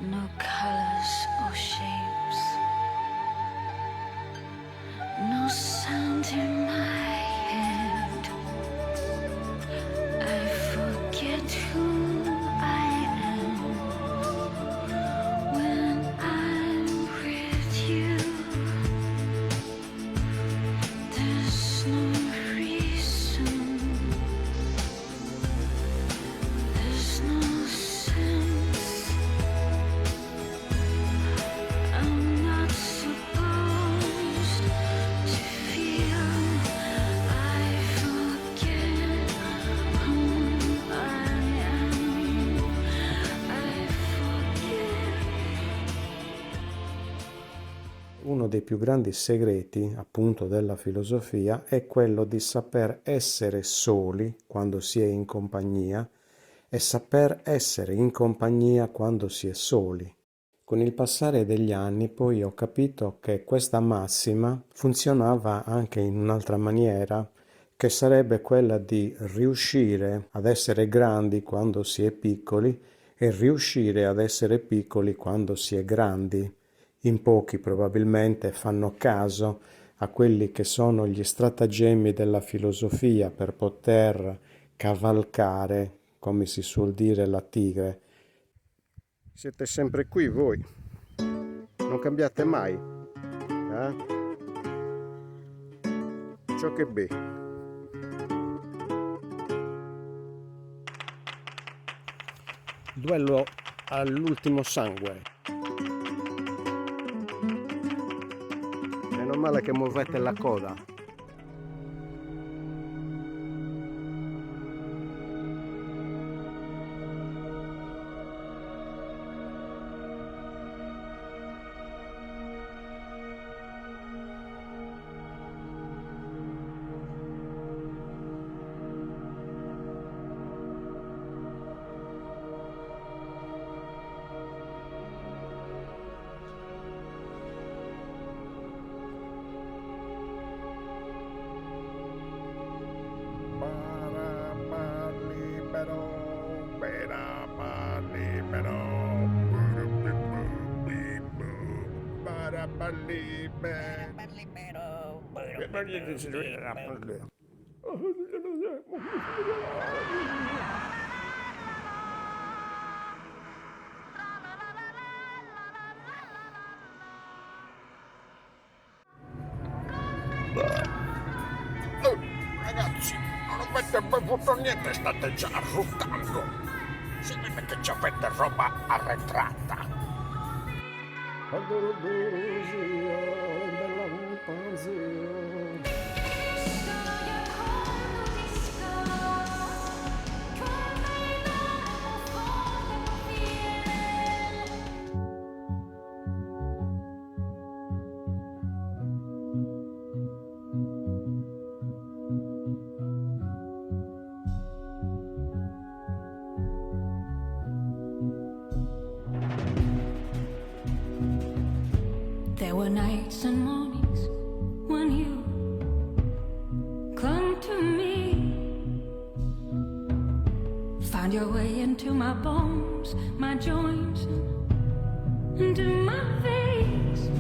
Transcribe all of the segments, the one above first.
no colors or shapes, no sound in my head. I forget who I am when I'm with you. There's no reason, there's no sense. I'm not supposed to feel. I forget who I am. I forget. Uno dei più grandi segreti, appunto, della filosofia è quello di saper essere soli quando si è in compagnia e saper essere in compagnia quando si è soli. Con il passare degli anni poi ho capito che questa massima funzionava anche in un'altra maniera, che sarebbe quella di riuscire ad essere grandi quando si è piccoli e riuscire ad essere piccoli quando si è grandi. In pochi probabilmente fanno caso a quelli che sono gli stratagemmi della filosofia per poter cavalcare, come si suol dire, la tigre. Siete sempre qui voi, non cambiate mai, eh? Ciò che beh. Duello all'ultimo sangue. Meno male che muovete la coda. Ragazzi, non avete bevuto niente, state già arruttando. Si vede che ci avete roba arretrata. There were nights and mornings when you clung to me, found your way into my bones, my joints, into my veins.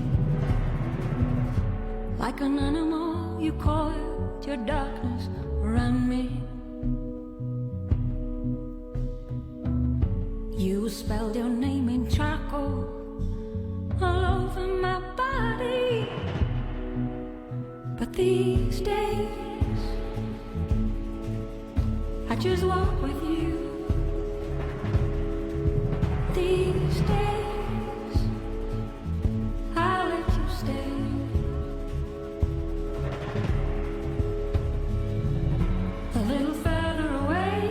Like an animal, you coiled your darkness around me. You spelled your name in charcoal all over my body. But these days I just walk with you. These days I'll let you stay. A little further away,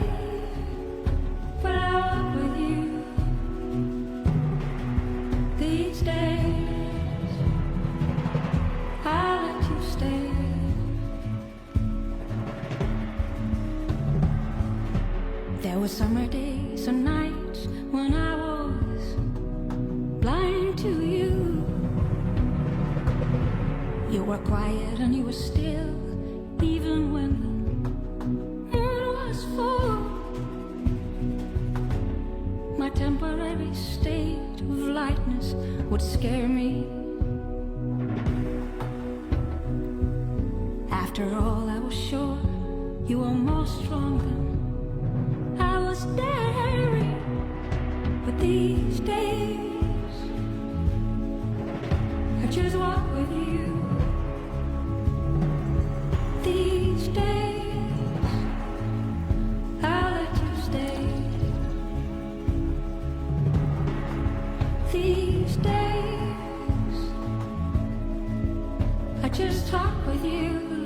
but I'll walk with you. These days I'll let you stay. There were summer days and nights when I was blind to you. You were quiet and you were still, even when the moon was full. My temper every state of lightness would scare me. After all, I was sure you were more stronger. I was daring, but these days I just walk with you. These days I'll let you stay. These days I just talk with you.